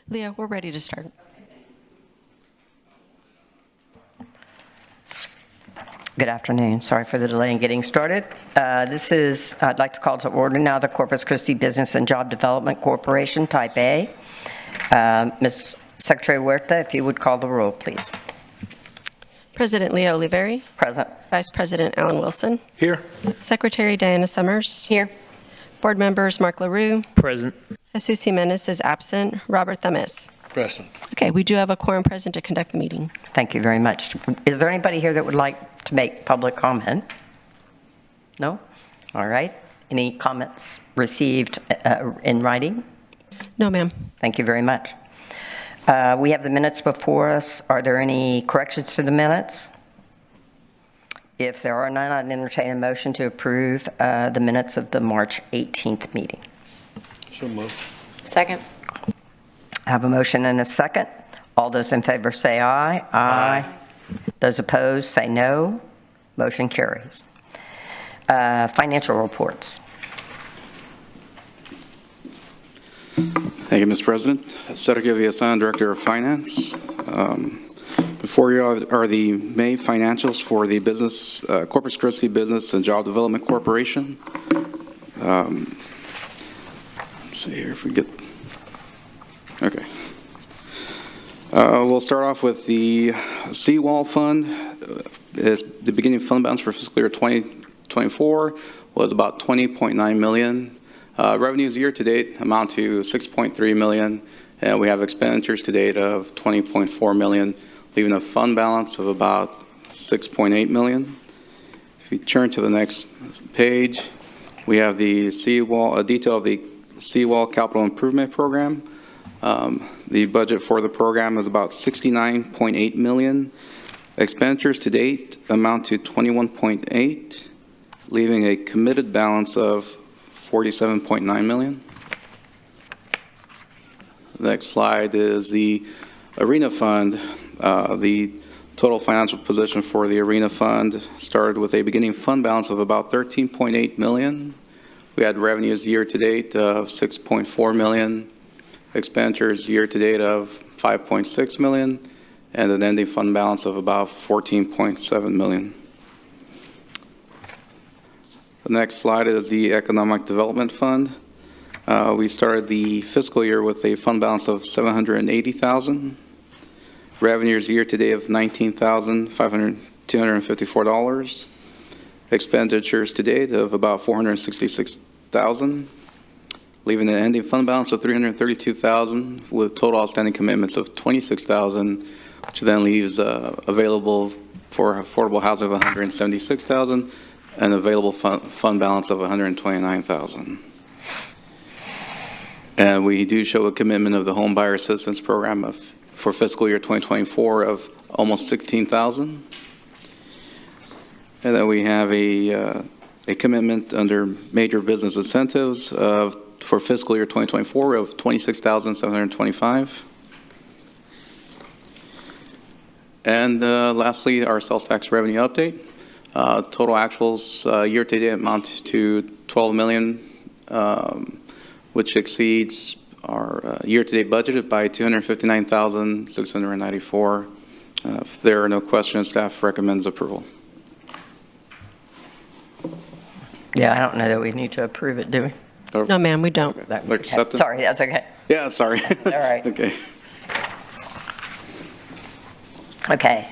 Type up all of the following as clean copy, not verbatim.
Leah, we're ready to start. Good afternoon. Sorry for the delay in getting started. I'd like to call to order now the Corpus Christi Business and Job Development Corporation, Type A. Ms. Secretary Huerta, if you would call the roll, please. President Leah Oliveri. Present. Vice President Alan Wilson. Here. Secretary Diana Summers. Here. Board members Mark LaRue. Present. Jesus Jimenez is absent. Robert Thames. Present. Okay, we do have a quorum present to conduct the meeting. Thank you very much. Is there anybody here that would like to make public comment? No? All right. Any comments received in writing? No, ma'am. Thank you very much. We have the minutes before us. Are there any corrections to the minutes? If there are none, I'd entertain a motion to approve the minutes of the March 18th meeting. So moved. Second. I have a motion and a second. All those in favor say aye. Aye. Those opposed say no. Motion carries. Financial reports. Thank you, Mr. President. Sergio Villasan, Director of Finance. Before you are the May financials for the Corpus Christi Business and Job Development Corporation. Let's see here if we get... Okay. We'll start off with the Seawall Fund. The beginning fund balance for fiscal year 2024 was about $20.9 million. Revenues year to date amount to $6.3 million, and we have expenditures to date of $20.4 million, leaving a fund balance of about $6.8 million. If you turn to the next page, we have the Seawall, a detail of the Seawall Capital Improvement Program. The budget for the program is about $69.8 million. Expenditures to date amount to $21.8, leaving a committed balance of $47.9 million. The next slide is the Arena Fund. The total financial position for the Arena Fund started with a beginning fund balance of about $13.8 million. We had revenues year to date of $6.4 million, expenditures year to date of $5.6 million, and an ending fund balance of about $14.7 million. The next slide is the Economic Development Fund. We started the fiscal year with a fund balance of $780,000. Revenues year to date of $19,254. Expenditures to date of about $466,000, leaving an ending fund balance of $332,000 with total outstanding commitments of $26,000, which then leaves available for affordable housing of $176,000 and available fund balance of $129,000. And we do show a commitment of the Home Buyer Assistance Program for fiscal year 2024 of almost $16,000. And then we have a commitment under major business incentives for fiscal year 2024 of $26,725. And lastly, our sales tax revenue update. Total actuals year to date amount to $12 million, which exceeds our year-to-date budgeted by $259,694. If there are no questions, staff recommends approval. Yeah, I don't know that we need to approve it, do we? No, ma'am, we don't. Okay. Sorry, that's okay. Yeah, sorry. All right. Okay. Okay.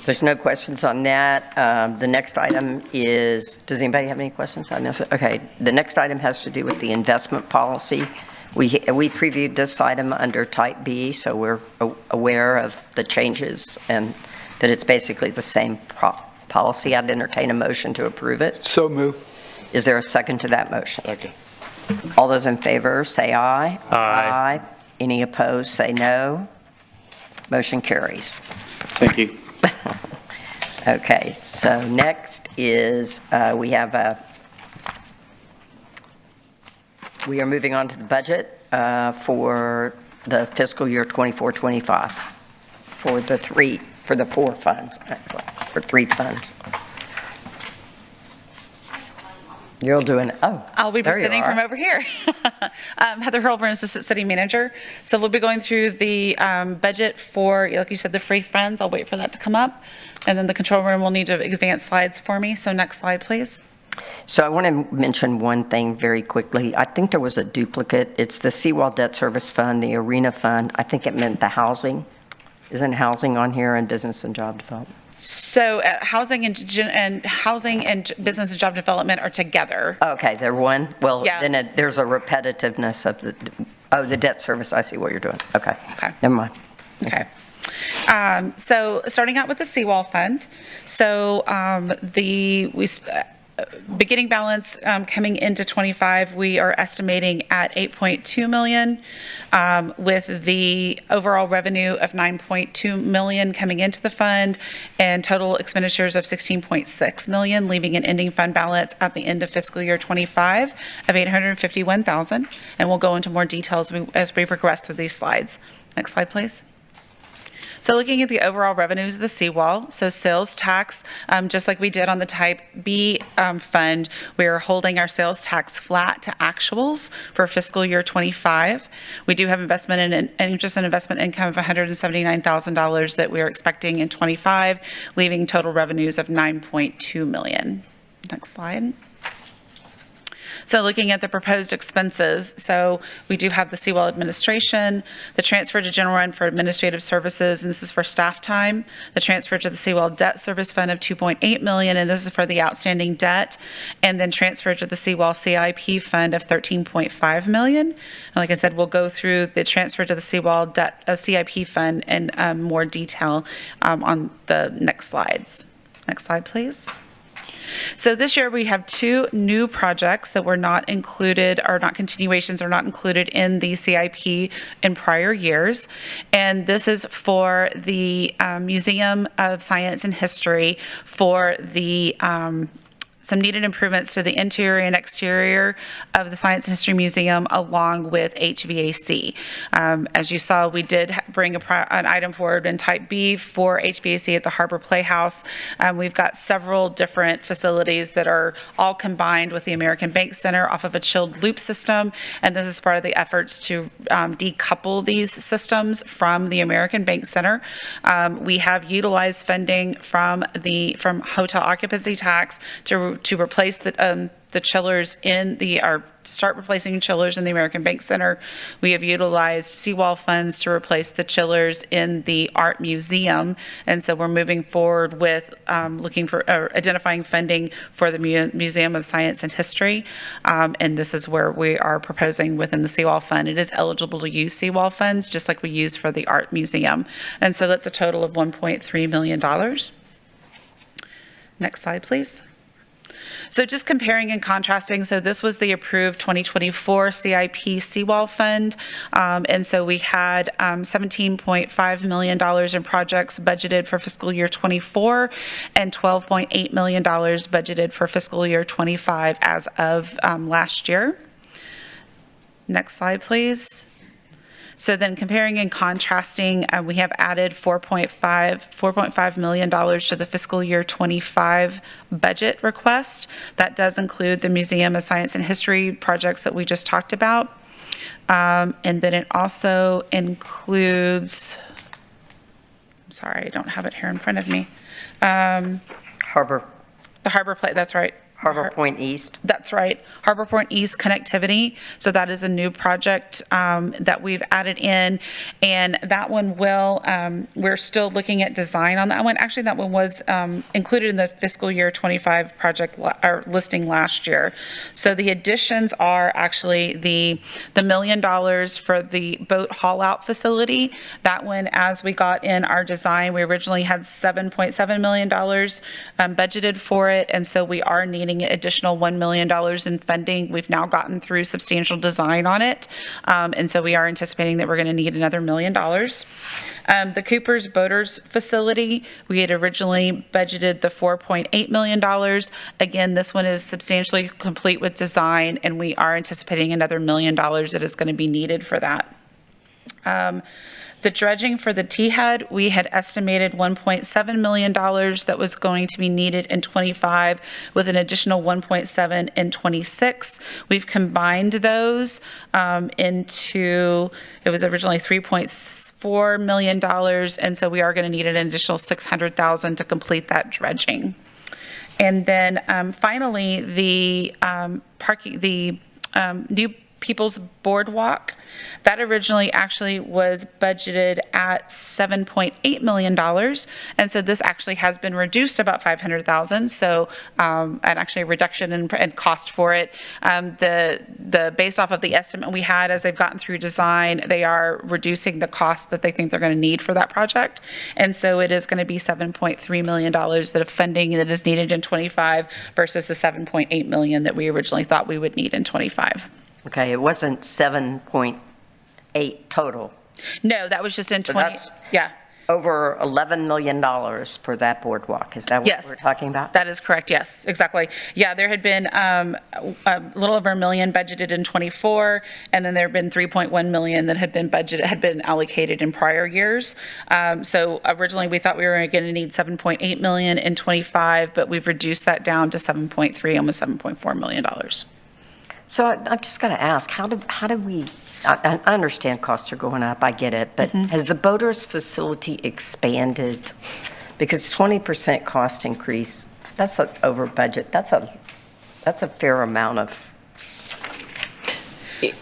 There's no questions on that. The next item is, does anybody have any questions? I missed it. Okay. The next item has to do with the investment policy. We previewed this item under Type B, so we're aware of the changes and that it's basically the same policy. I'd entertain a motion to approve it. So moved. Is there a second to that motion? Second. All those in favor say aye. Aye. Any opposed say no. Motion carries. Thank you. Okay, so next is we are moving on to the budget for the fiscal year 24-25 for the four funds, actually, for three funds. You're doing, oh. I'll be there you presenting from are. over here. Heather Hurlburn, Assistant City Manager. So we'll be going through the budget for, like you said, the free funds. I'll wait for that to come up. And then the control room will need to advance slides for me. So next slide, please. So I want to mention one thing very quickly. I think there was a duplicate. It's the Seawall Debt Service Fund, the Arena Fund. I think it meant the housing. Isn't housing on here and business and job development? So housing and business and job development are together. Okay, they're one? Well, Yeah. then there's a repetitiveness of the debt service. I see what you're doing. Okay. Okay. Never mind. Okay. So starting out with the Seawall Fund. So beginning balance coming into 25, we are estimating at 8.2 million, with the overall revenue of 9.2 million coming into the fund and total expenditures of 16.6 million, leaving an ending fund balance at the end of fiscal year 25 of 851,000. And we'll go into more details as we progress through these slides. Next slide, please. So looking at the overall revenues of the seawall, so sales tax, just like we did on the Type B fund, we are holding our sales tax flat to actuals for fiscal year 25. We do have investment in interest and investment income of $179,000 that we are expecting in 25, leaving total revenues of 9.2 million. Next slide. So looking at the proposed expenses, so we do have the Seawall administration, the transfer to general fund for administrative services, and this is for staff time, the transfer to the Seawall debt service fund of 2.8 million, and this is for the outstanding debt, and then transfer to the Seawall CIP fund of 13.5 million. And like I said, we'll go through the transfer to the Seawall debt CIP fund in more detail on the next slides. Next slide, please. So this year we have 2 new projects that were not included, or not continuations, or not included in the CIP in prior years. And this is for the Museum of Science and History for the some needed improvements to the interior and exterior of the Science and History Museum, along with HVAC. As you saw, we did bring an item forward in Type B for HVAC at the Harbor Playhouse. We've got several different facilities that are all combined with the American Bank Center off of a chilled loop system, and this is part of the efforts to decouple these systems from the American Bank Center. We have utilized funding from hotel occupancy tax to replace the chillers or start replacing chillers in the American Bank Center. We have utilized seawall funds to replace the chillers in the art museum, and so we're moving forward with looking for identifying funding for the Museum of Science and History, and this is where we are proposing within the seawall fund. It is eligible to use seawall funds just like we use for the art museum, and so that's a total of $1.3 million. Next slide, please. So just comparing and contrasting, so this was the approved 2024 CIP Seawall Fund, and so we had $17.5 million in projects budgeted for fiscal year 24 and $12.8 million budgeted for fiscal year 25 as of last year. Next slide, please. So then comparing and contrasting, we have added $4.5 million to the fiscal year 25 budget request. That does include the Museum of Science and History projects that we just talked about. And then it also includes, I'm sorry, I don't have it here in front of me. The Harbor Play, that's right. Harbor Point East. That's right. Harbor Point East connectivity. So that is a new project that we've added in. And that one will, we're still looking at design on that one. Actually, that one was included in the fiscal year 25 project listing last year. So the additions are actually the $1 million for the boat haul out facility. That one, as we got in our design, we originally had $7.7 million budgeted for it. And so we are needing additional $1 million in funding. We've now gotten through substantial design on it. And so we are anticipating that we're going to need another $1 million. The Cooper's Boaters facility, we had originally budgeted the $4.8 million. Again, this one is substantially complete with design, and we are anticipating another $1 million that is going to be needed for that. The dredging for the T-head, we had estimated $1.7 million that was going to be needed in '25 with an additional 1.7 in '26. We've combined those into, it was originally $3.4 million, and so we are going to need an additional $600,000 to complete that dredging. And then finally, the new People's Boardwalk, that originally actually was budgeted at $7.8 million. And so this actually has been reduced about $500,000. So, and actually a reduction in cost for it. Based off of the estimate we had as they've gotten through design, they are reducing the cost that they think they're going to need for that project. And so it is going to be $7.3 million that of funding that is needed in '25 versus the $7.8 million that we originally thought we would need in '25. Okay, it wasn't 7.8 total. No, that was just in So 20, that's- yeah. Over $11 million for that boardwalk. Is that what Yes. we're talking about? That is correct, yes, exactly. Yeah, there had been a little over $1 million budgeted in '24, and then there had been $3.1 million that had been allocated in prior years. So originally, we thought we were going to need $7.8 million in '25, but we've reduced that down to $7.3, almost $7.4 million. So I'm just going to ask, how do we, I understand costs are going up, I get it, but has the boaters facility expanded? Because 20% cost increase, that's over budget, that's a fair amount of,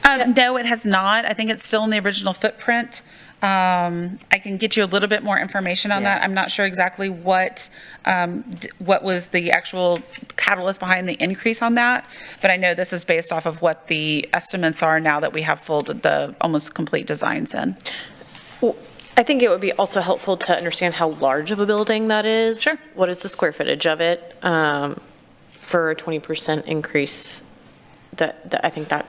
No, it has not. I think it's still in the original footprint. I can get you a little bit more information on that. I'm not sure exactly what was the actual catalyst behind the increase on that, but I know this is based off of what the estimates are now that we have folded the almost complete designs in. Well, I think it would be also helpful to understand how large of a building that is. Sure. What is the square footage of it for a 20% increase? That I think that.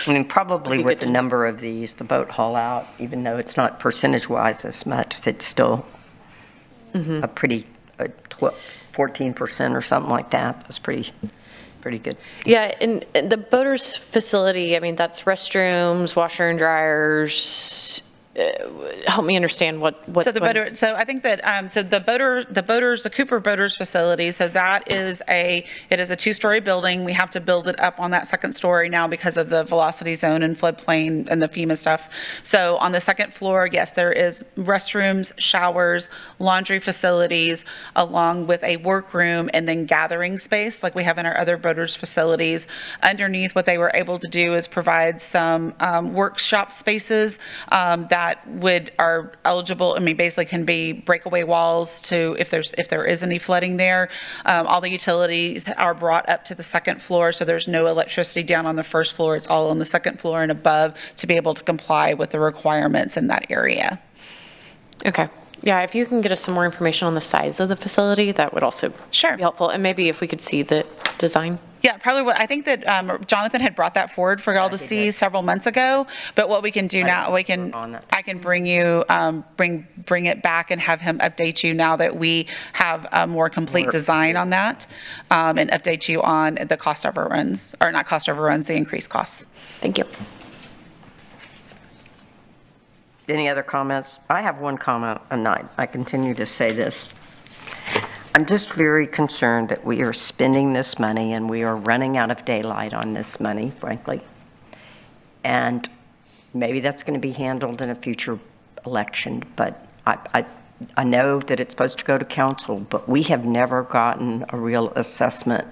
I mean, probably Would be with good the to know. number of these, the boat haul out, even though it's not percentage-wise as much, it's still a pretty, 14% or something like that. That's pretty good. Yeah, and the boaters facility, I mean, that's restrooms, washer and dryers. Help me understand what. So I think that, the Cooper Boaters facility, so it is a 2-story building. We have to build it up on that second story now because of the velocity zone and floodplain and the FEMA stuff. So on the second floor, yes, there is restrooms, showers, laundry facilities, along with a workroom and then gathering space like we have in our other boaters facilities. Underneath, what they were able to do is provide some workshop spaces that are eligible, I mean, basically can be breakaway walls to, if there is any flooding there. All the utilities are brought up to the second floor, so there's no electricity down on the first floor. It's all on the second floor and above to be able to comply with the requirements in that area. Okay. Yeah, if you can get us some more information on the size of the facility, that would also Sure. be helpful. And maybe if we could see the design. Yeah, probably. I think that Jonathan had brought that forward for y'all to see several months ago. But what we can do now, I can bring you, bring it back and have him update you now that we have a more complete design on that, and update you on the cost overruns, or not cost overruns, the increased costs. Thank you. Any other comments? I have one comment, and I continue to say this. I'm just very concerned that we are spending this money and we are running out of daylight on this money, frankly. And maybe that's going to be handled in a future election, but I know that it's supposed to go to council, but we have never gotten a real assessment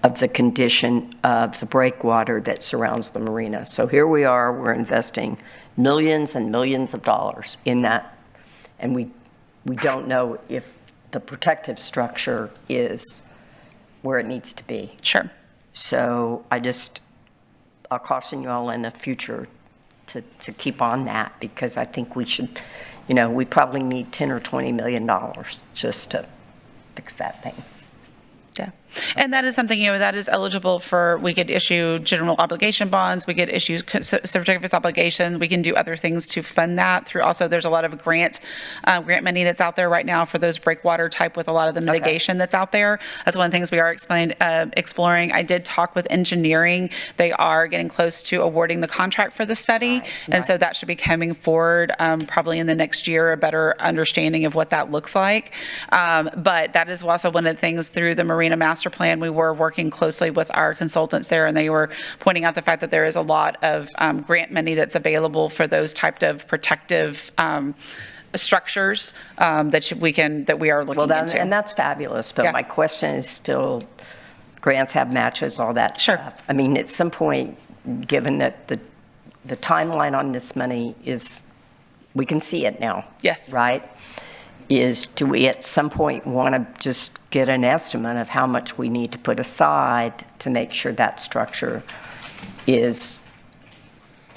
of the condition of the breakwater that surrounds the marina. So here we are, we're investing millions and millions of dollars in that, and we don't know if the protective structure is where it needs to be. Sure. So I'll caution you all in the future to keep on that, because I think we should, we probably need $10 or $20 million just to fix that thing. Yeah. And that is something, that is eligible for, we could issue general obligation bonds, we could issue certificates of obligation, we can do other things to fund that through, also, there's a lot of grant money that's out there right now for those breakwater type with a lot of the mitigation that's out there. That's one of the things we are exploring. I did talk with engineering. They are getting close to awarding the contract for the study. And so that should be coming forward probably in the next year, a better understanding of what that looks like. But that is also one of the things through the Marina Master Plan. We were working closely with our consultants there, and they were pointing out the fact that there is a lot of grant money that's available for those type of protective structures that we are looking into. And that's fabulous, but my question is still, grants have matches, all that stuff. I mean, at some point, given that the timeline on this money is, we can see it now. Yes. Right? Do we at some point want to just get an estimate of how much we need to put aside to make sure that structure is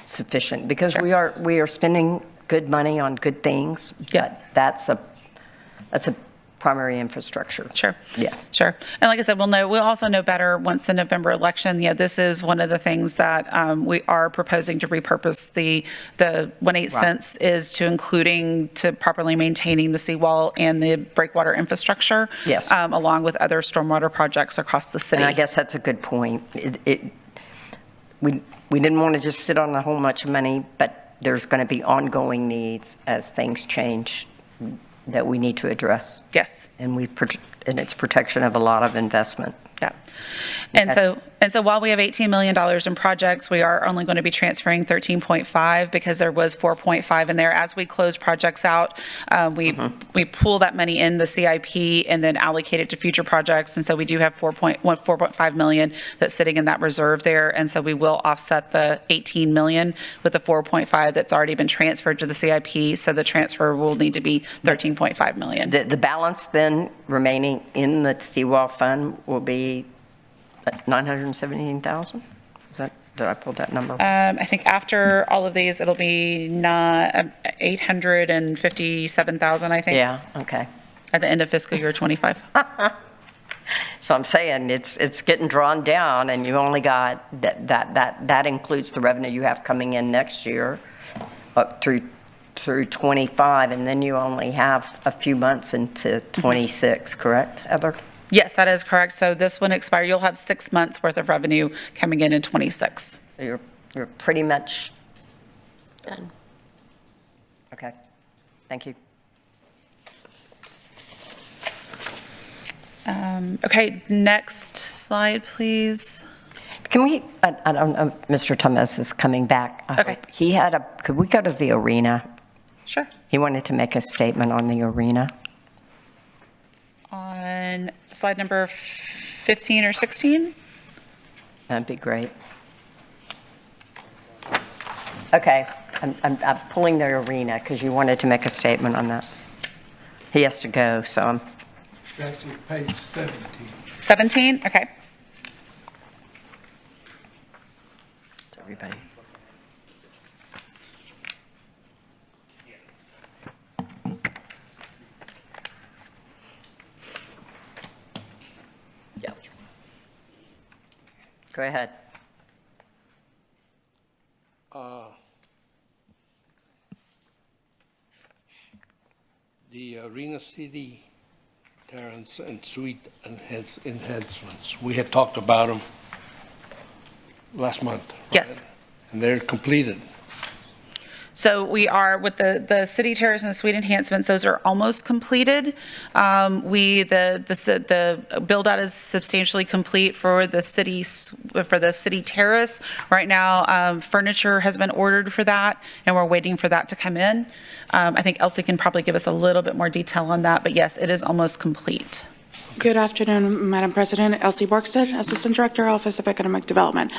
sufficient? Because we are spending good money on good things, but that's a primary infrastructure. Sure. Yeah. Sure. And like I said, we'll also know better once the November election. This is one of the things that we are proposing to repurpose the 1/8 cents is to properly maintaining the seawall and the breakwater infrastructure. Yes. Along with other stormwater projects across the city. And I guess that's a good point. We didn't want to just sit on a whole bunch of money, but there's going to be ongoing needs as things change that we need to address. Yes. And it's protection of a lot of investment. Yeah. And so while we have $18 million in projects, we are only going to be transferring 13.5 because there was 4.5 in there. As we close projects out, we pull that money in the CIP and then allocate it to future projects. And so we do have 4.5 million that's sitting in that reserve there. And so we will offset the 18 million with the 4.5 that's already been transferred to the CIP. So the transfer will need to be 13.5 million. The balance then remaining in the seawall fund will be 917,000? Did I pull that number? I think after all of these, it'll be 857,000, I think. Yeah, okay. At the end of fiscal year 25. So I'm saying it's getting drawn down, and you only got, that includes the revenue you have coming in next year up through 25, and then you only have a few months into 26, correct, Heather? Yes, that is correct. So this one expire, you'll have 6 months worth of revenue coming in 26. You're pretty much Done. okay. Thank you. Okay, next slide, please. Can we? I don't know. Mr. Thomas is coming back. Okay. Could we go to the arena? Sure. He wanted to make a statement on the arena. On slide number 15 or 16? That'd be great. Okay, I'm pulling the arena because you wanted to make a statement on that. He has to go, so It's actually page 17. 17? Okay. everybody. Yes. Go ahead. The Arena City Terrace and Suite enhancements, we had talked about them last month. right? Yes. And they're completed. So we are with the city terrace and the suite enhancements, those are almost completed. The build out is substantially complete for the city terrace. Right now, furniture has been ordered for that and we're waiting for that to come in. I think Elsie can probably give us a little bit more detail on that, but yes, it is almost complete. Good afternoon, Madam President. Elsie Borkstead, Assistant Director, Office of Economic Development.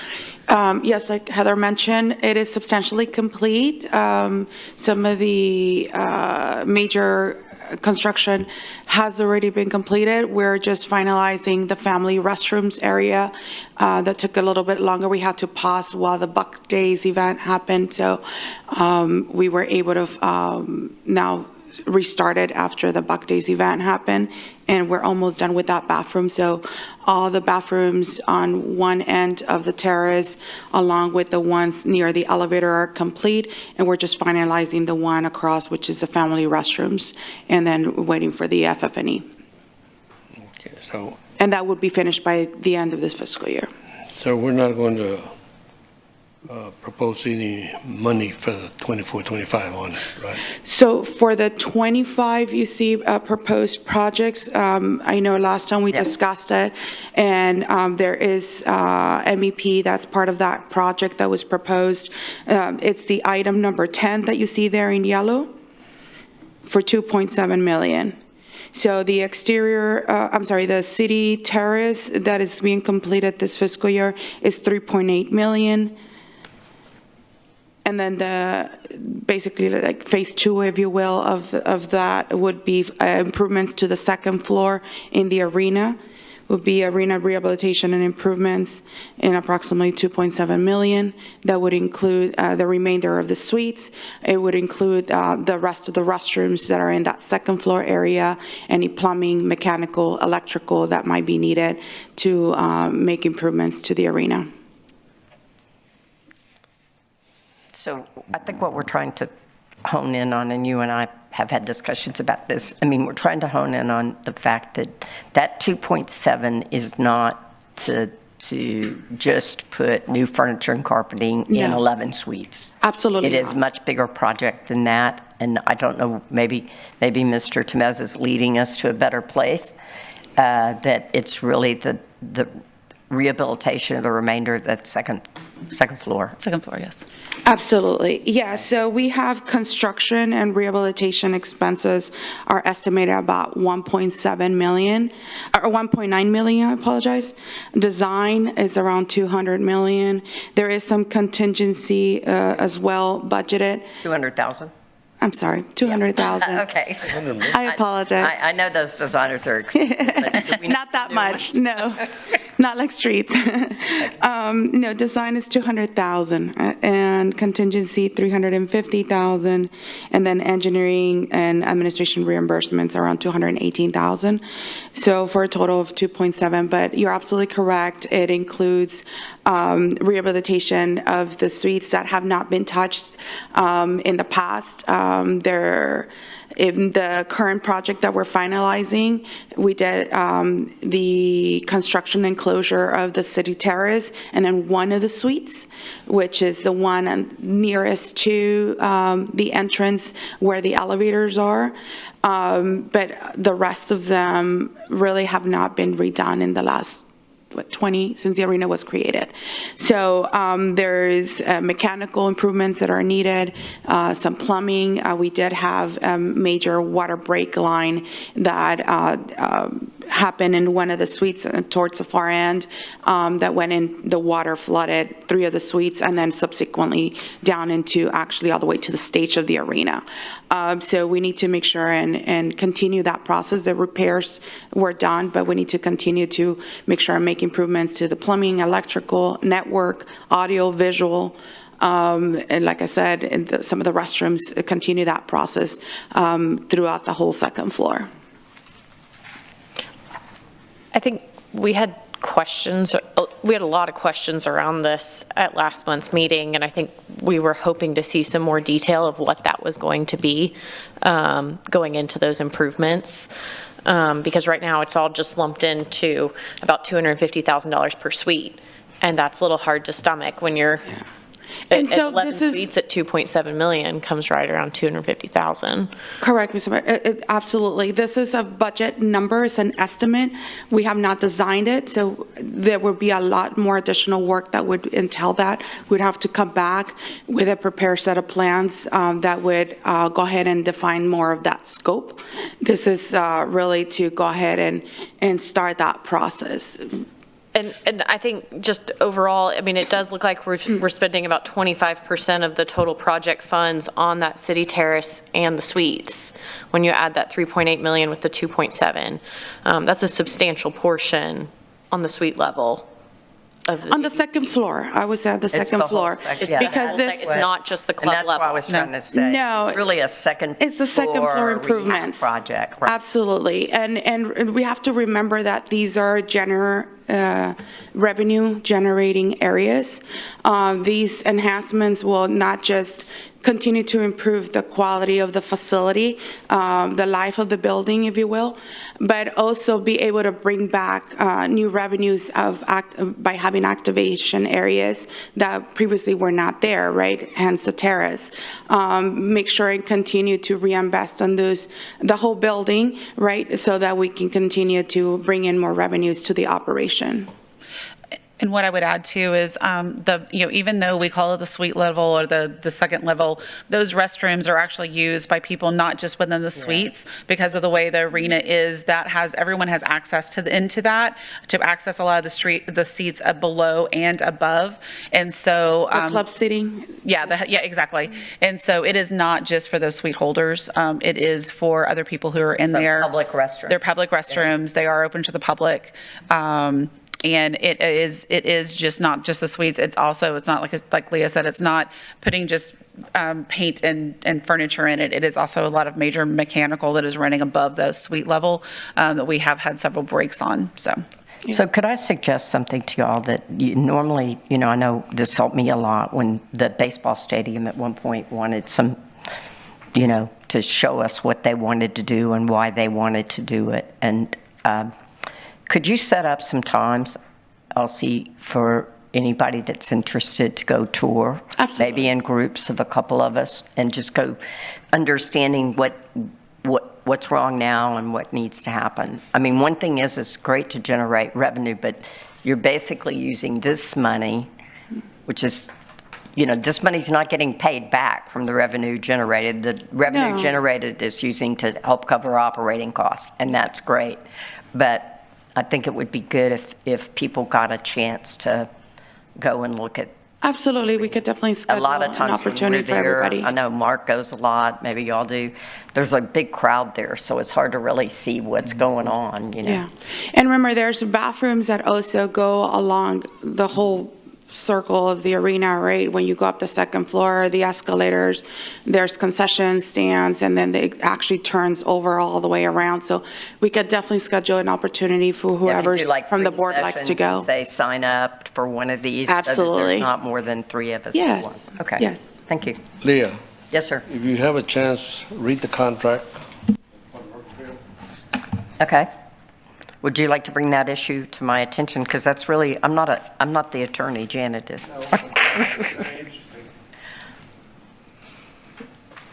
Yes, like Heather mentioned, it is substantially complete. Some of the major construction has already been completed. We're just finalizing the family restrooms area. That took a little bit longer. We had to pause while the Buck Days event happened, so we were able to now restarted after the Buck Days event happened, and we're almost done with that bathroom. So all the bathrooms on one end of the terrace, along with the ones near the elevator, are complete, and we're just finalizing the one across, which is the family restrooms, and then waiting for the FF&E. Okay, so And that would be finished by the end of this fiscal year. we're not going to propose any money for the 24-25 on it, right? So for the 25, you see proposed projects. I know last time we Yep. discussed it, and there is MEP, that's part of that project that was proposed. It's the item number 10 that you see there in yellow for 2.7 million. So the exterior, the city terrace that is being completed this fiscal year is 3.8 million. And then basically like phase 2, if you will, of that would be improvements to the second floor in the arena, would be arena rehabilitation and improvements in approximately 2.7 million. That would include the remainder of the suites. It would include the rest of the restrooms that are in that second floor area, any plumbing, mechanical, electrical that might be needed to make improvements to the arena. So I think what we're trying to hone in on, and you and I have had discussions about this, I mean, we're trying to hone in on the fact that that 2.7 is not to just put new furniture and carpeting in No. 11 suites. Absolutely It is a not. much bigger project than that, and I don't know, maybe Mr. Temez is leading us to a better place, that it's really the rehabilitation of the remainder of that second floor. Second floor, yes. Absolutely. Yeah, so we have construction and rehabilitation expenses are estimated at about 1.7 million, or 1.9 million, I apologize. Design is around 200 million. There is some contingency as well budgeted. 200,000? I'm sorry, 200,000. Okay. I apologize. I know those designers are expensive, but do we need Not that some new much, ones? no. Not like streets. No, design is 200,000 and contingency 350,000, and then engineering and administration reimbursements around 218,000. So for a total of 2.7, but you're absolutely correct. It includes rehabilitation of the suites that have not been touched in the past. In the current project that we're finalizing, we did the construction and closure of the city terrace and then one of the suites, which is the one nearest to the entrance where the elevators are. But the rest of them really have not been redone in the last 20 since the arena was created. So there's mechanical improvements that are needed, some plumbing. We did have a major water break line that happened in one of the suites towards the far end that went in, the water flooded 3 of the suites and then subsequently down into actually all the way to the stage of the arena. So we need to make sure and continue that process. The repairs were done, but we need to continue to make sure and make improvements to the plumbing, electrical, network, audio, visual. And like I said, some of the restrooms continue that process throughout the whole second floor. I think we had a lot of questions around this at last month's meeting, and I think we were hoping to see some more detail of what that was going to be going into those improvements. Because right now it's all just lumped into about $250,000 per suite, and that's a little hard to stomach when you're And at so 11 this is- suites at 2.7 million comes right around 250,000. Correct, Ms. Mayor. Absolutely. This is a budget number, it's an estimate. We have not designed it, so there would be a lot more additional work that would entail that. We'd have to come back with a prepared set of plans that would go ahead and define more of that scope. This is really to go ahead and start that process. And I think just overall, I mean, it does look like we're spending about 25% of the total project funds on that city terrace and the suites. When you add that 3.8 million with the 2.7, that's a substantial portion on the suite level. On the second floor, I was at the the second whole floor. second- yeah. Because It's this, not just the And club that's what I level. was trying to say. No. It's really a second it's the second floor rehab improvements. project, right? Absolutely. And we have to remember that these are revenue generating areas. These enhancements will not just continue to improve the quality of the facility, the life of the building, if you will, but also be able to bring back new revenues by having activation areas that previously were not there, right? Hence the terrace. Make sure and continue to reinvest on the whole building, right? So that we can continue to bring in more revenues to the operation. And what I would add too is even though we call it the suite level or the second level, those restrooms are actually used by people not just within the suites because of the way the arena is. Everyone has access into that to access a lot of the seats below and above, and so The club seating. yeah, exactly. And so it is not just for those suite holders. It is for other people who are in So there. public restrooms. They're public restrooms. They are open to the public. And it is just not just the suites. It's not like Leah said, it's not putting just paint and furniture in it. It is also a lot of major mechanical that is running above the suite level that we have had several breaks on, so. So could I suggest something to y'all that normally, I know this helped me a lot when the baseball stadium at one point wanted some, to show us what they wanted to do and why they wanted to do it. And could you set up some times, Elsie, for anybody that's interested to go tour? Absolutely. Maybe in groups of a couple of us, and just go understanding what's wrong now and what needs to happen. I mean, one thing is it's great to generate revenue, but you're basically using this money, which is, this money's not getting paid back from the revenue generated. The revenue No. generated is using to help cover operating costs, and that's great. But I think it would be good if people got a chance to go and look at. Absolutely, we could definitely A schedule lot of an times when we're opportunity for there, everybody. I know Mark goes a lot, maybe y'all do. There's a big crowd there, so it's hard to really see what's going on, Yeah. And remember, there's bathrooms that also go along the whole circle of the arena, right? When you go up the second floor, the escalators, there's concession stands, and then it actually turns over all the way around. So we could definitely schedule an opportunity for Yeah, if you whoever's do like from the 3 board likes to sessions go. and say, sign up for one of these. so that Absolutely. There's not more than 3 of us. at Yes, once. Okay. yes. Thank you. Leah, Yes, sir. if you have a chance, read the contract. Okay. Would you like to bring that issue to my attention? Because that's really, I'm not the attorney, Janet is.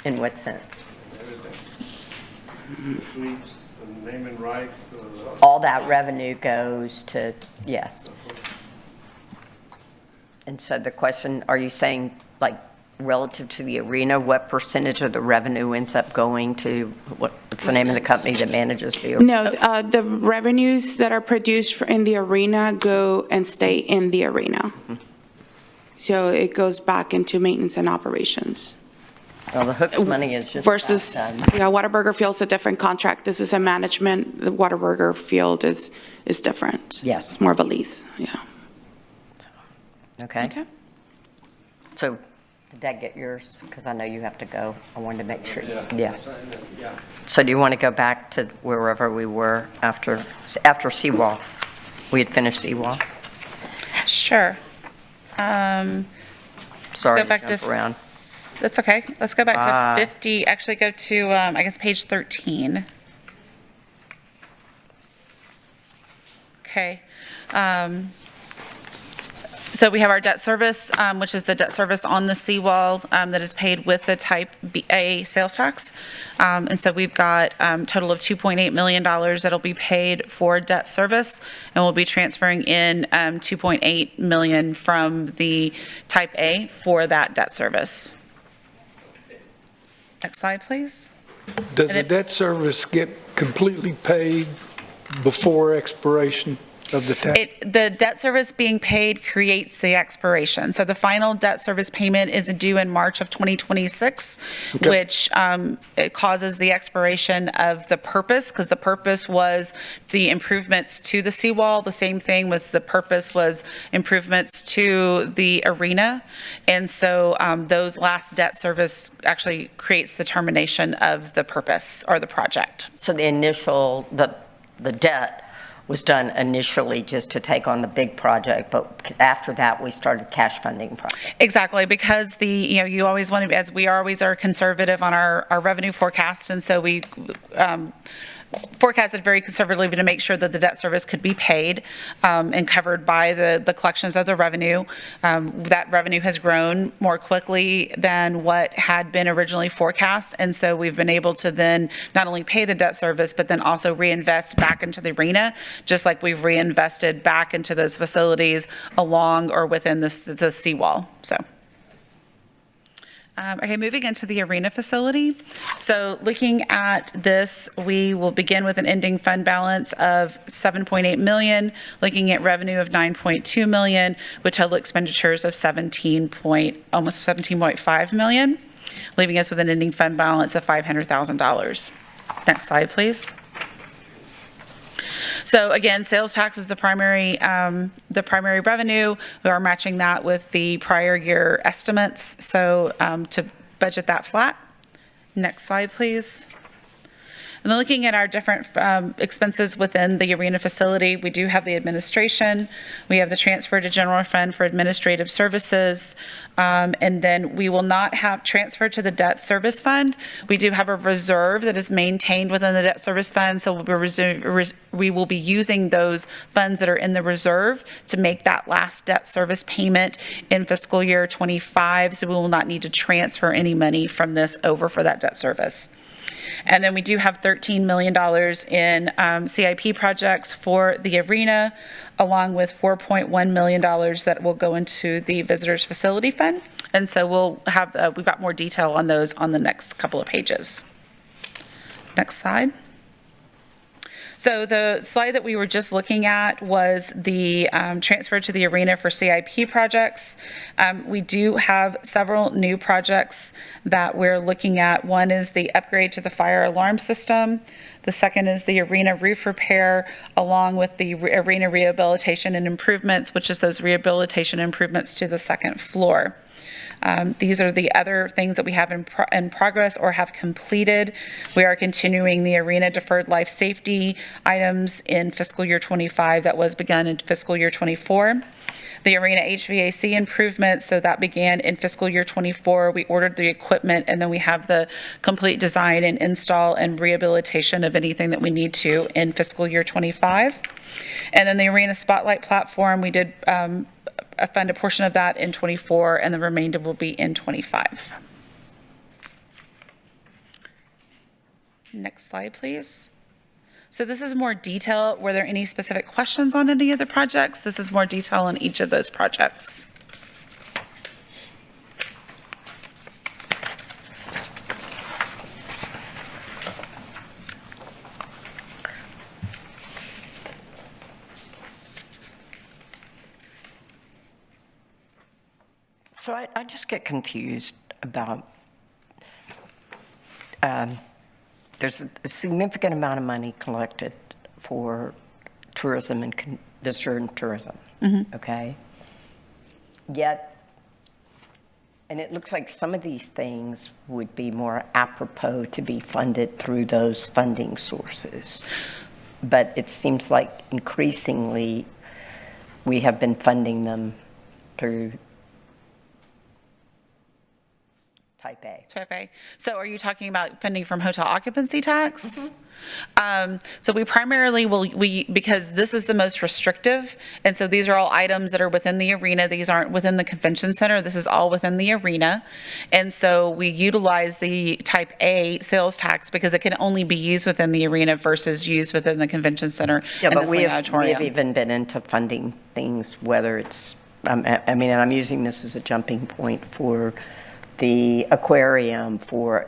In what sense? The suites, the naming rights, All that revenue goes to, yes. And so the question, are you saying, like, relative to the arena, what percentage of the revenue ends up going to, what's the name of the company that manages the arena? No, the revenues that are produced in the arena go and stay in the arena. So it goes back into maintenance and operations. Well, the Hooks money is just Versus, about done. yeah, Whataburger Field's a different contract. This is a management. The Whataburger Field is different. Yes. It's more of a lease, yeah. Okay. Okay. So, did that get yours? Because I know you have to go. I wanted to make sure. Yeah. So do you want to go back to wherever we were after Seawall? We had finished Seawall? Sure. Sorry go back to jump to- around. That's okay. Let's go back Ah. to 50, actually go to, I guess, page 13. Okay. So we have our debt service, which is the debt service on the seawall that is paid with the type A sales tax. And so we've got a total of $2.8 million that'll be paid for debt service, and we'll be transferring in $2.8 million from the type A for that debt service. Next slide, please. Does And the it- debt service get completely paid before expiration? of the tax? The debt service being paid creates the expiration. So the final debt service payment is due in March of 2026, which it causes the expiration of the purpose, because the purpose was the improvements to the seawall. The same thing was the purpose was improvements to the arena. And so those last debt service actually creates the termination of the purpose or the project. So the initial, the debt was done initially just to take on the big project, but after that, we started cash funding project. Exactly, because you always want to, as we always are conservative on our revenue forecast, and so we forecasted very conservatively to make sure that the debt service could be paid and covered by the collections of the revenue. That revenue has grown more quickly than what had been originally forecast, and so we've been able to then not only pay the debt service, but then also reinvest back into the arena, just like we've reinvested back into those facilities along or within the seawall. So. Okay, moving into the arena facility. So looking at this, we will begin with an ending fund balance of 7.8 million, looking at revenue of 9.2 million, with total expenditures of almost 17.5 million, leaving us with an ending fund balance of $500,000. Next slide, please. So again, sales tax is the primary revenue. We are matching that with the prior year estimates. So to budget that flat. Next slide, please. And then looking at our different expenses within the arena facility, we do have the administration, we have the transfer to general fund for administrative services, and then we will not have transfer to the debt service fund. We do have a reserve that is maintained within the debt service fund, so we will be using those funds that are in the reserve to make that last debt service payment in fiscal year 25, so we will not need to transfer any money from this over for that debt service. And then we do have $13 million in CIP projects for the arena, along with $4.1 million that will go into the visitors facility fund. And so we've got more detail on those on the next couple of pages. Next slide. So the slide that we were just looking at was the transfer to the arena for CIP projects. We do have several new projects that we're looking at. One is the upgrade to the fire alarm system. The second is the arena roof repair, along with the arena rehabilitation and improvements, which is those rehabilitation improvements to the second floor. These are the other things that we have in progress or have completed. We are continuing the arena deferred life safety items in fiscal year 25 that was begun in fiscal year 24. The arena HVAC improvements, so that began in fiscal year 24. We ordered the equipment, and then we have the complete design and install and rehabilitation of anything that we need to in fiscal year 25. And then the arena spotlight platform, we did fund a portion of that in 24, and the remainder will be in 25. Next slide, please. So this is more detail. Were there any specific questions on any of the projects? This is more detail on each of those projects. So I just get confused about, there's a significant amount of money collected for tourism and visitor and tourism, okay? Yet, and it looks like some of these things would be more apropos to be funded through those funding sources. But it seems like increasingly we have been funding them through Type A. Type A. So are you talking about funding from hotel occupancy tax? So we primarily because this is the most restrictive, and so these are all items that are within the arena. These aren't within the convention center. This is all within the arena. And so we utilize the Type A sales tax because it can only be used within the arena versus used within the convention center and the Sling we auditorium. have even been into funding things, whether it's, I mean, and I'm using this as a jumping point for the aquarium, for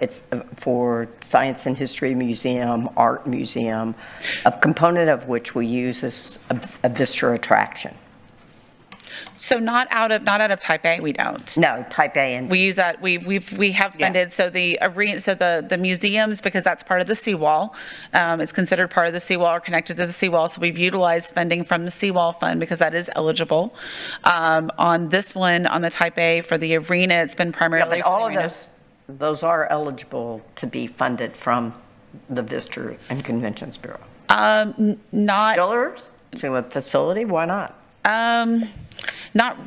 Science and History Museum, Art Museum, a component of which we use is a visitor attraction. So not out of Type A, we don't. No, Type A and. We use that, we have funded, so the arena, so the museums, because that's part of the seawall, it's considered part of the seawall or connected to the seawall, so we've utilized funding from the seawall fund because that is eligible. On this one, on the Type A for the arena, it's been Yeah, primarily but for the all of arena. those are eligible to be funded from the Visitor and Conventions Bureau. Not, Fillers to a facility, why not? not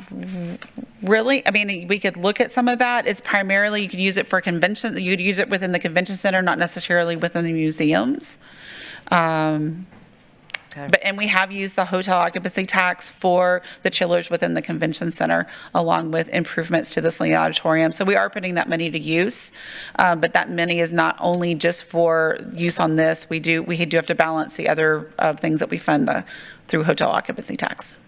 really. I mean, we could look at some of that. It's primarily, you could use it for convention, you'd use it within the convention center, not necessarily within the museums. But, and we have used the hotel occupancy tax for the chillers within the convention center, along with improvements to the Selene Auditorium. So we are putting that money to use, but that money is not only just for use on this. We do have to balance the other things that we fund through hotel occupancy tax.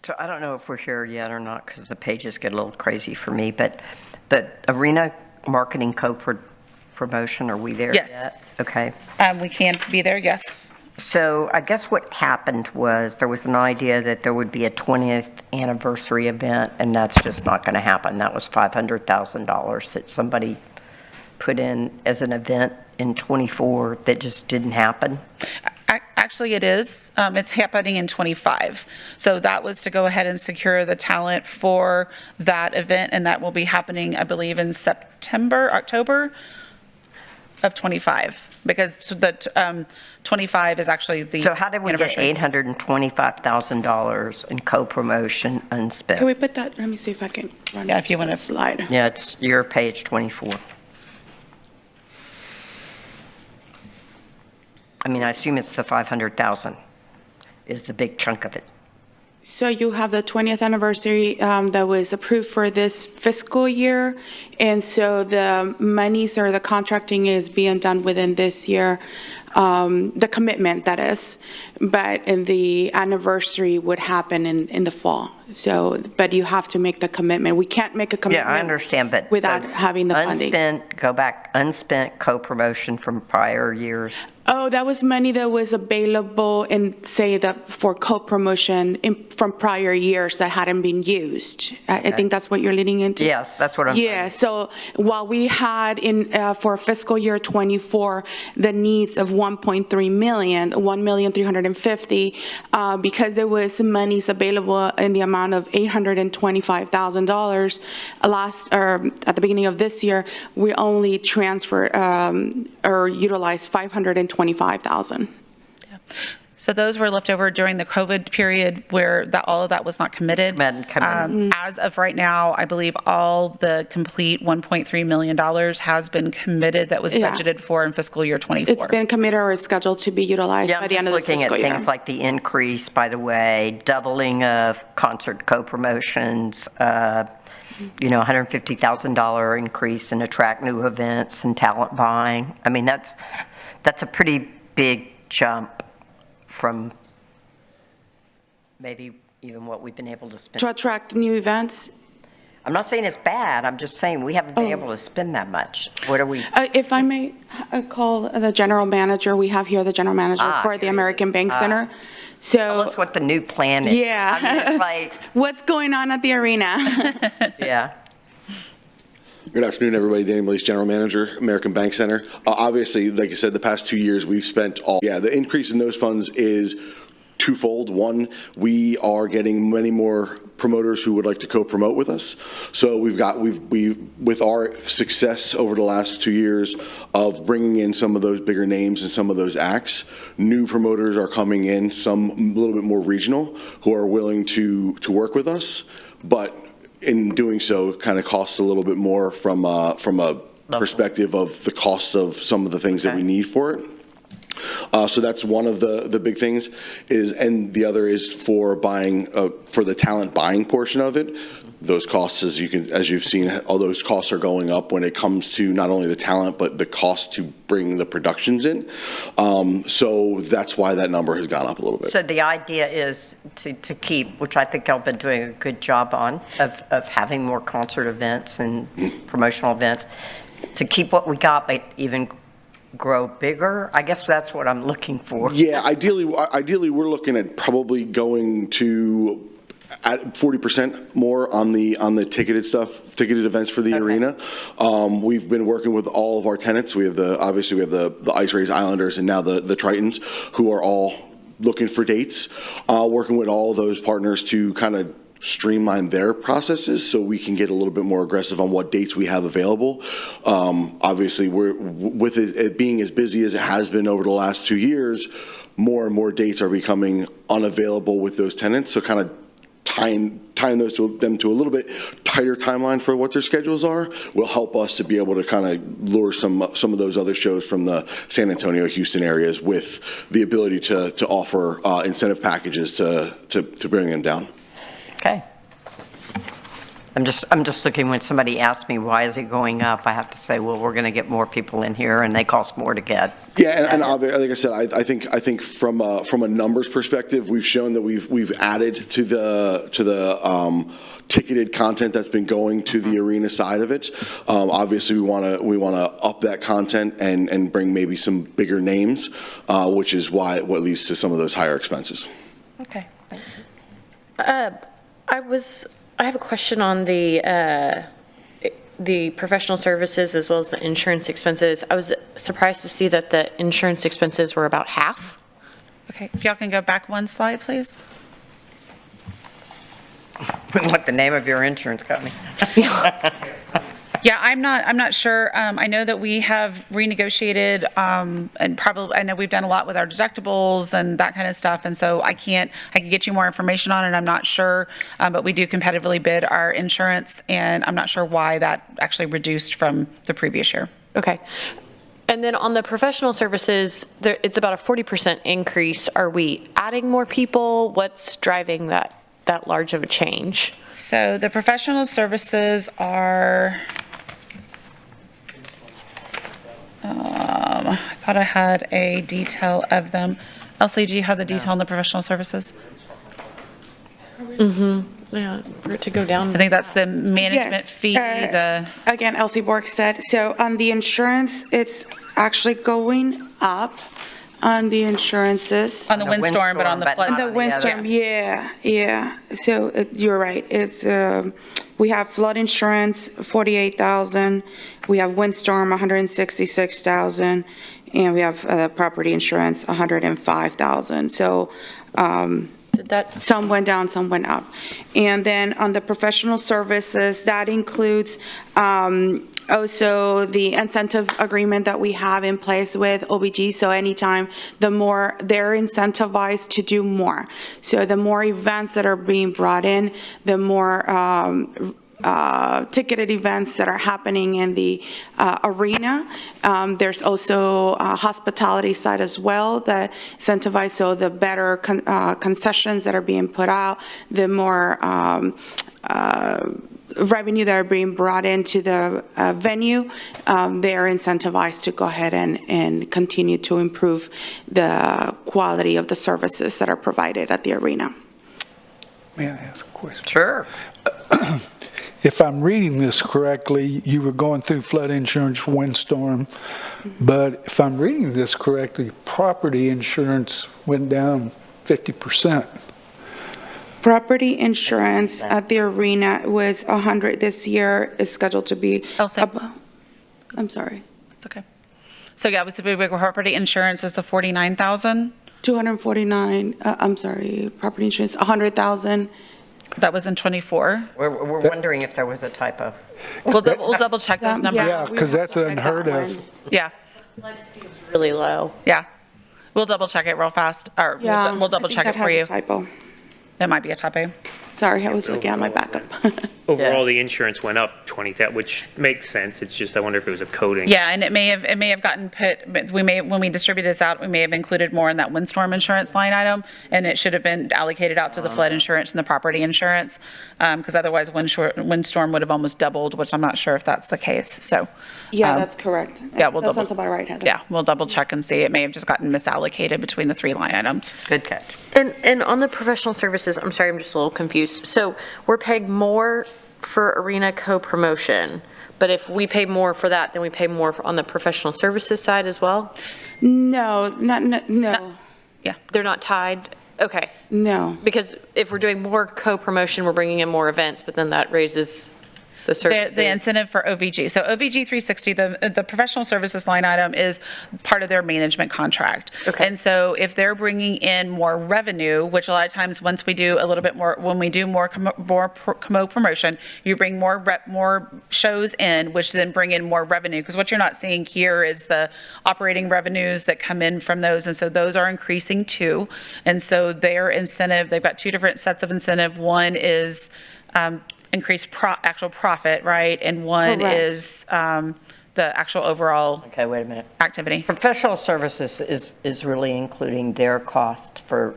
So I don't know if we're here yet or not, because the pages get a little crazy for me, but the arena marketing co-promotion, are we there yet? Yes. Okay. We can be there, yes. So I guess what happened was there was an idea that there would be a 20th anniversary event, and that's just not going to happen. That was $500,000 that somebody put in as an event in '24 that just didn't happen. Actually, it is. It's happening in '25. So that was to go ahead and secure the talent for that event, and that will be happening, I believe, in October of '25, because the 25 is actually the So how did we get anniversary. $825,000 in co-promotion unspent? Can we put that, let me see if I can run Yeah, if you want to. slide. Yeah, it's your page 24. I mean, I assume it's the 500,000 is the big chunk of it. So you have the 20th anniversary that was approved for this fiscal year, and so the monies or the contracting is being done within this year, the commitment, that is, but the anniversary would happen in the fall. So, but you have to make the commitment. We can't make a commitment. Yeah, I understand, but. Without so having the funding. Unspent co-promotion from prior years. Oh, that was money that was available in, say, for co-promotion from prior years that hadn't been used. I think that's what you're leading into? Yes, that's what I'm. Yeah, so while we had for fiscal year '24, the needs of 1.3 million, 1,350,000, because there was some monies available in the amount of $825,000 at the beginning of this year, we only transferred or utilized 525,000. So those were left over during the COVID period where all of that was not committed. As of right now, I believe all the complete $1.3 million has been committed that was Yeah. budgeted for in fiscal year '24. It's been committed or is scheduled to be utilized by the end of this fiscal I'm just looking year. at things like the increase, by the way, doubling of concert co-promotions, $150,000 increase in attract new events and talent buying. I mean, that's a pretty big jump from maybe even what we've been able to spend. To attract new events. I'm not saying it's bad, I'm just saying we haven't been able to spend that much. What are we? If I may call the general manager, we have here the general manager for the here he American is. Bank Center. Tell So, us what the new plan is. yeah. I mean, it's like, what's going on at the arena? yeah. Good afternoon, everybody. Danny Malace, General Manager, American Bank Center. Obviously, like I said, the past 2 years, we've spent the increase in those funds is twofold. One, we are getting many more promoters who would like to co-promote with us. So with our success over the last 2 years of bringing in some of those bigger names and some of those acts, new promoters are coming in, some a little bit more regional, who are willing to work with us. But in doing so, kind of costs a little bit more from a perspective of the cost of some of the things that we need for it. So that's one of the big things and the other is for buying, for the talent buying portion of it. Those costs, as you've seen, all those costs are going up when it comes to not only the talent, but the cost to bring the productions in. So that's why that number has gone up a little bit. So the idea is to keep, which I think y'all been doing a good job on, of having more concert events and promotional events, to keep what we got, but even grow bigger. I guess that's what I'm looking for. Yeah, ideally, we're looking at probably going to at 40% more on the ticketed stuff, ticketed events for the arena. We've been working with all of our tenants. Obviously we have the Ice Rays Islanders and now the Tritons, who are all looking for dates, working with all those partners to kind of streamline their processes so we can get a little bit more aggressive on what dates we have available. Obviously, with it being as busy as it has been over the last 2 years, more and more dates are becoming unavailable with those tenants. So kind of tying those to them to a little bit tighter timeline for what their schedules are will help us to be able to kind of lure some of those other shows from the San Antonio, Houston areas with the ability to offer incentive packages to bring them down. Okay. I'm just looking, when somebody asks me, why is it going up? I have to say, well, we're going to get more people in here and they cost more to get. Yeah, and like I said, I think from a numbers perspective, we've shown that we've added to the ticketed content that's been going to the arena side of it. Obviously, we want to up that content and bring maybe some bigger names, which is what leads to some of those higher expenses. Okay. I have a question on the professional services as well as the insurance expenses. I was surprised to see that the insurance expenses were about half. Okay, if y'all can go back one slide, please. What the name of your insurance company? Yeah, I'm not sure. I know that we have renegotiated, and probably, I know we've done a lot with our deductibles and that kind of stuff, and so I can get you more information on it, I'm not sure, but we do competitively bid our insurance, and I'm not sure why that actually reduced from the previous year. Okay. And then on the professional services, it's about a 40% increase. Are we adding more people? What's driving that large of a change? So the professional services are, I thought I had a detail of them. Elsie, do you have the detail on the professional services? Yeah, for it to go down. I think that's the management Yes, fee, Again, Elsie Borgstead. So on the insurance, it's actually going up on the insurances. on the windstorm, but on the but flood. not The on the windstorm, yeah. So you're right. It's, we have flood insurance, 48,000. We have windstorm, 166,000. And we have property insurance, 105,000. So Did that, some went down, some went up. And then on the professional services, that includes also the incentive agreement that we have in place with OBG. So anytime, the more they're incentivized to do more. So the more events that are being brought in, the more ticketed events that are happening in the arena. There's also a hospitality side as well that incentivize, so the better concessions that are being put out, the more revenue that are being brought into the venue, they're incentivized to go ahead and continue to improve the quality of the services that are provided at the arena. May I ask a question? Sure. If I'm reading this correctly, you were going through flood insurance, windstorm, but if I'm reading this correctly, property insurance went down 50%. Property insurance at the arena was 100 this year, is scheduled to be. Elsie. I'm sorry. It's okay. So yeah, we said property insurance is the 49,000. 249, I'm sorry, property insurance, 100,000. That was in '24. We're wondering if there was a typo. We'll double check those numbers. Yeah, we 'cause have that's to check unheard that of. one. Yeah, really low. yeah. We'll double check it real fast, or Yeah. we'll double check it for I you. think that has a typo. It might be a typo. Sorry, I was looking at my backup. overall, the insurance went up 20,000, which makes sense. It's just, I wonder if it was a coding. Yeah, and it may have gotten put, but when we distributed this out, we may have included more in that windstorm insurance line item, and it should have been allocated out to the flood insurance and the property insurance, because otherwise windstorm would have almost doubled, which I'm not sure if that's the case, so. Yeah, that's correct. Yeah, we'll That double. sounds about right, Heather. Yeah, we'll double check and see. It may have just gotten misallocated between the 3 line items. Good catch. And on the professional services, I'm sorry, I'm just a little confused. So we're paying more for arena co-promotion, but if we pay more for that, then we pay more on the professional services side as well? No, no, Yeah. They're not tied? Okay. no. Because if we're doing more co-promotion, we're bringing in more events, but then that raises the services. The incentive for OVG. So OVG 360, the professional services line item is part of their management contract. Okay. And so if they're bringing in more revenue, which a lot of times once we do a little bit more, when we do more promotion, you bring more shows in, which then bring in more revenue. Because what you're not seeing here is the operating revenues that come in from those. And so those are increasing too. And so their incentive, they've got 2 different sets of incentive. One is increased actual profit, right? And one Correct. is the actual overall Okay, wait a minute. activity. Professional services is really including their cost for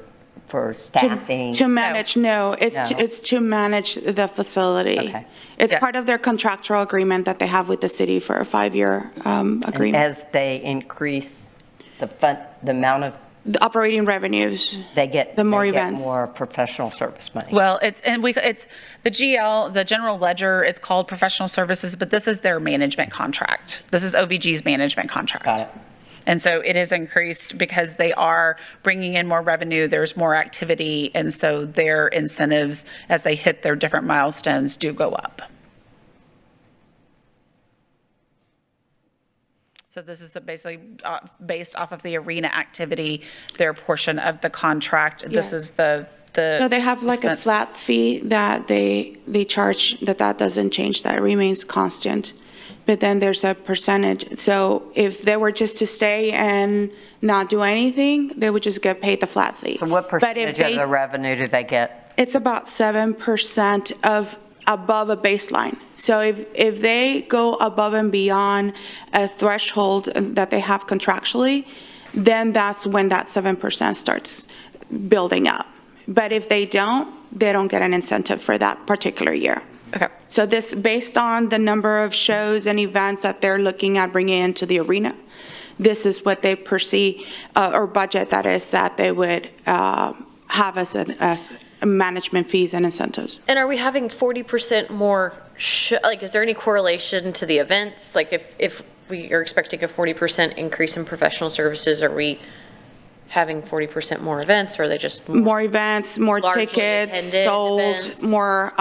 staffing. To manage, no, No. it's to manage the facility. Okay. It's Yes. part of their contractual agreement that they have with the city for a 5-year And agreement. as they increase the amount of, The operating revenues, they get. The more they get events. more professional service money. Well, it's the GL, the general ledger, it's called professional services, but this is their management contract. This is OVG's management contract. Got it. And so it is increased because they are bringing in more revenue, there's more activity, and so their incentives, as they hit their different milestones, do go up. So this is basically based off of the arena activity, their portion of the contract. This Yeah. is the so they have like a expense. flat fee that they charge, that doesn't change, that remains constant. But then there's a percentage. So if they were just to stay and not do anything, they would just get paid the flat fee. So what But if percentage of the revenue do they get? It's about 7% of above a baseline. So if they go above and beyond a threshold that they have contractually, then that's when that 7% starts building up. But if they don't get an incentive for that particular year. Okay. So this, based on the number of shows and events that they're looking at bringing into the arena, this is what they perceive, or budget that is, that they would have as management fees and incentives. And are we having 40% more, is there any correlation to the events? Like if we are expecting a 40% increase in professional services, are we having 40% more events, or are they just More events, more largely tickets attended sold, events? more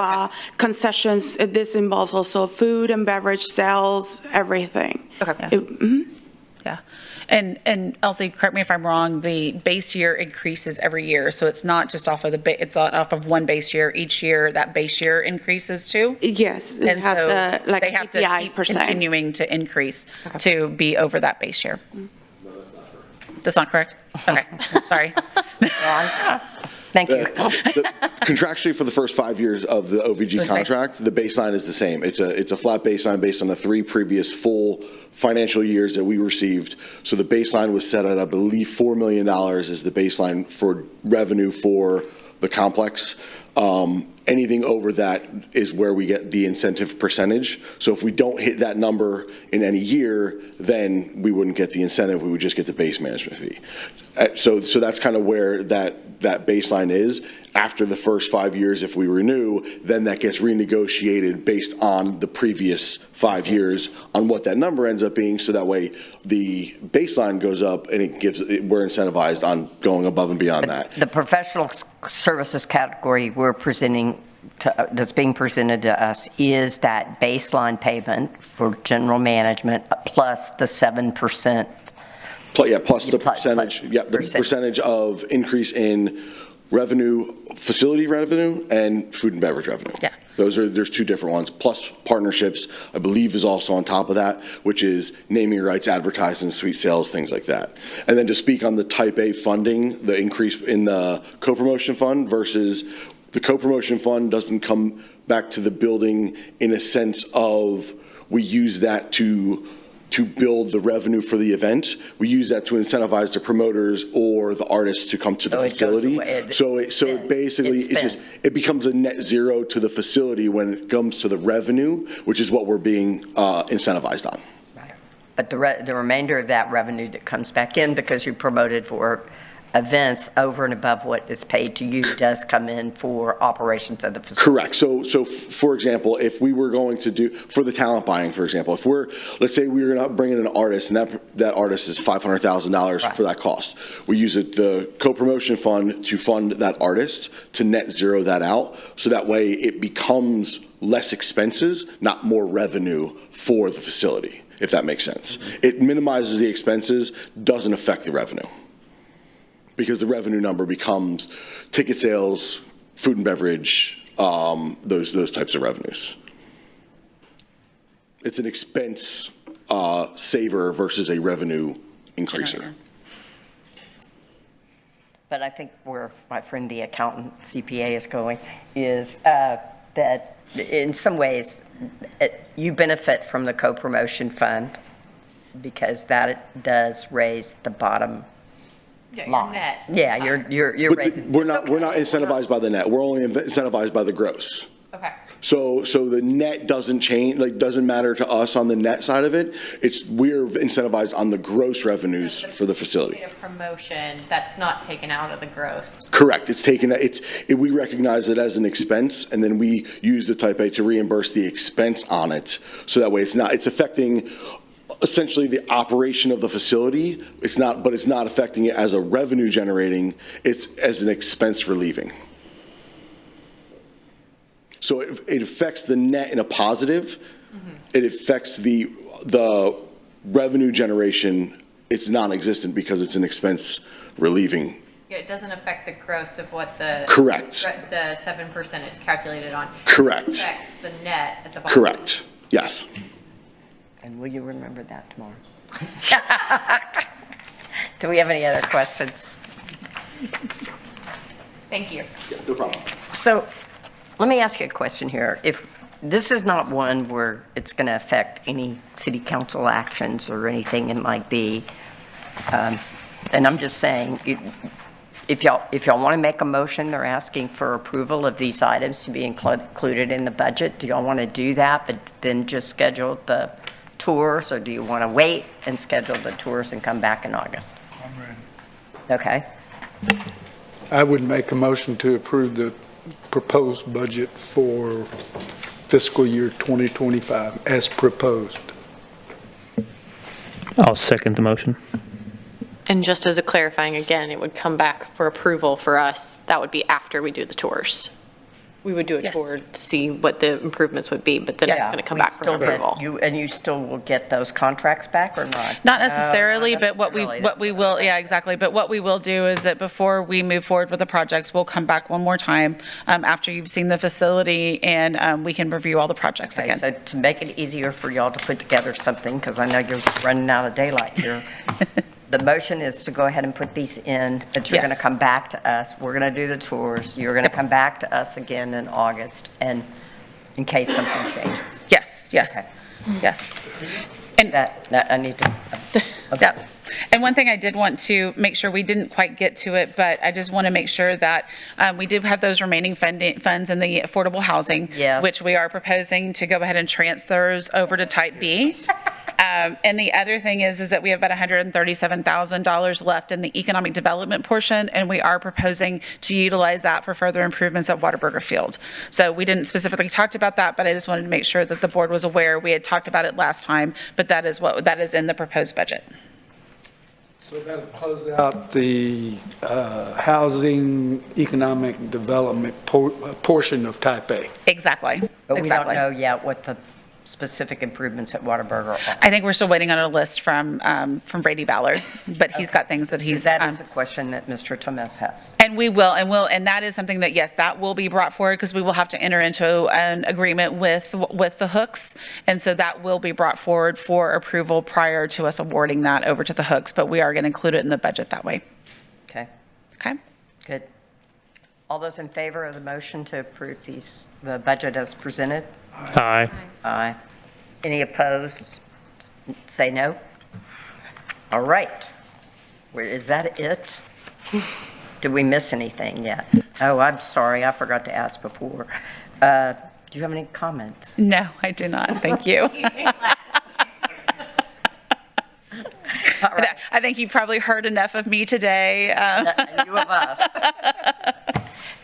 concessions. This involves also food and beverage sales, everything. Okay. Yeah. And Elsie, correct me if I'm wrong, the base year increases every year. So it's not just off of it's not off of one base year. Each year, that base year increases too? Yes, it And has so a, like a they have to CPI keep percent. continuing to increase to be over that base year. That's not correct? Okay, sorry. Thank you. Contractually, for the first 5 years of the OVG That's nice. contract, the baseline is the same. It's a flat baseline based on the 3 previous full financial years that we received. So the baseline was set at, I believe, $4 million is the baseline for revenue for the complex. Anything over that is where we get the incentive percentage. So if we don't hit that number in any year, then we wouldn't get the incentive. We would just get the base management fee. So that's kind of where that baseline is. After the first 5 years, if we renew, then that gets renegotiated based on the previous 5 years on what that number ends up being. So that way the baseline goes up and we're incentivized on going above and beyond that. The professional services category that's being presented to us is that baseline payment for general management plus the 7%. Plus the Plus- percentage, plus yeah, the percentage of increase in revenue, facility revenue, and food and beverage revenue. Yeah. There's 2 different ones, plus partnerships, I believe, is also on top of that, which is naming rights, advertising, suite sales, things like that. And then to speak on the Type A funding, the increase in the co-promotion fund versus The co-promotion fund doesn't come back to the building in a sense of we use that to build the revenue for the event. We use that to incentivize the promoters or the artists to come to the So it goes facility. away. So Spend. basically, It's it becomes a net zero to the facility when it comes to the revenue, which is what we're being incentivized on. Right. But the remainder of that revenue that comes back in because you promoted for events over and above what is paid to you does come in for operations of the facility. Correct. So for example, if we were going to do, for the talent buying, for example, let's say we were not bringing in an artist and that artist is $500,000 for that cost. We use the co-promotion fund to fund that artist to net zero that out. So that way it becomes less expenses, not more revenue for the facility, if that makes sense. It minimizes the expenses, doesn't affect the revenue. Because the revenue number becomes ticket sales, food and beverage, those types of revenues. It's an expense saver versus a revenue increaser. But I think where my friend the accountant CPA is going is that in some ways you benefit from the co-promotion fund because that does raise the bottom line. net. Yeah, you're raising. We're not incentivized by the net. We're only incentivized by the gross. Okay. So the net doesn't change, doesn't matter to us on the net side of it. We're incentivized on the gross revenues for the facility. A promotion that's not taken out of the gross. Correct. We recognize it as an expense, and then we use the Type A to reimburse the expense on it. So that way it's affecting essentially the operation of the facility. But it's not affecting it as a revenue generating. It's as an expense relieving. So it affects the net in a positive. Mm-hmm. It affects the revenue generation. It's non-existent because it's an expense relieving. Yeah, it doesn't affect the gross of what the Correct. The 7% is calculated on. Correct. It affects the net at the bottom. Correct. Yes. And will you remember that tomorrow? Do we have any other questions? Thank you. Yeah, no problem. So let me ask you a question here. If this is not one where it's going to affect any city council actions or anything it might be, and I'm just saying, if y'all want to make a motion, they're asking for approval of these items to be included in the budget. Do y'all want to do that, but then just schedule the tours, or do you want to wait and schedule the tours and come back in August? I'm ready. Okay. I would make a motion to approve the proposed budget for fiscal year 2025 as proposed. I'll second the motion. And just as a clarifying, again, it would come back for approval for us. That would be after we do the tours. We would do a Yes. tour to see what the improvements would be, but then it's going to come back for approval. You still will get those contracts back or not? Not necessarily, but what we necessarily. will, yeah, exactly. But what we will do is that before we move forward with the projects, we'll come back one more time after you've seen the facility and we can review all the projects Okay, again. so to make it easier for y'all to put together something, because I know you're running out of daylight here, the motion is to go ahead and put these in, but you're going to Yes. come back to us. We're going to do the tours. You're going to come back to us again in August, and in case something changes. Yes, yes, yes. And I need to. yeah. And one thing I did want to make sure, we didn't quite get to it, but I just want to make sure that we do have those remaining funds in the affordable housing, Yes. which we are proposing to go ahead and transfer those over to Type B. And the other thing is that we have about $137,000 left in the economic development portion, and we are proposing to utilize that for further improvements at Whataburger Field. So we didn't specifically talk about that, but I just wanted to make sure that the board was aware. We had talked about it last time, but that is in the proposed budget. So that'll close out the housing economic development portion of Type A. Exactly. But we don't Exactly. know yet what the specific improvements at Whataburger are. I think we're still waiting on a list from Brady Ballard, but he's got things that he's. That is a question that Mr. Tomes has. And we will, and that is something that, yes, that will be brought forward because we will have to enter into an agreement with the Hooks. And so that will be brought forward for approval prior to us awarding that over to the Hooks, but we are going to include it in the budget that way. Okay, Okay? good. All those in favor of the motion to approve the budget as presented? Aye. Aye. Any opposed? Say no. All right. Is that it? Did we miss anything yet? Oh, I'm sorry, I forgot to ask before. Do you have any comments? No, I do not. Thank you. I think you've probably heard enough of me today. You of us.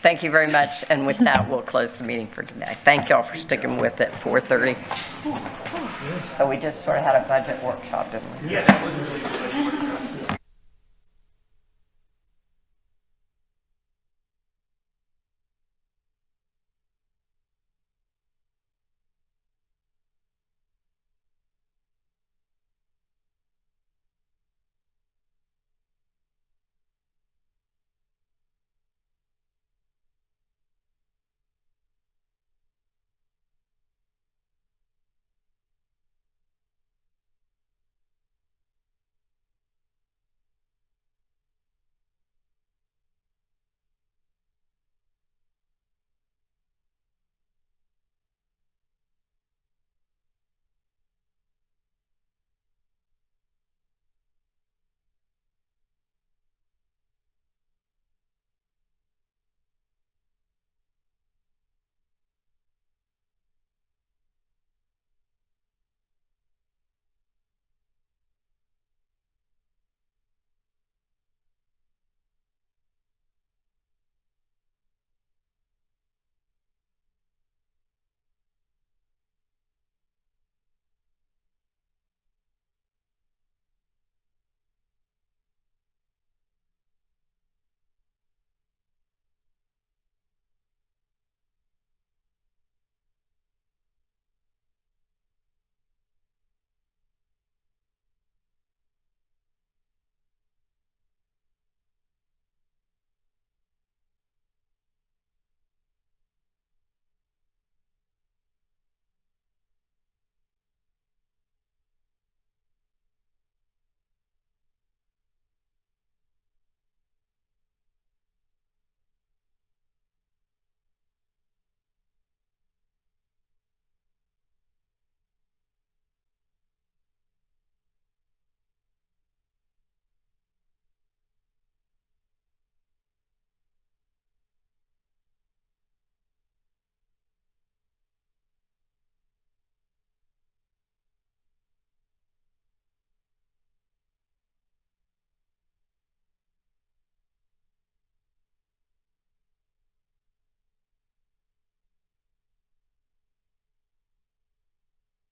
Thank you very much, and with that, we'll close the meeting for today. Thank you all for sticking with it, 4:30. So we just sort of had a budget workshop, didn't we? Yes, that was really good.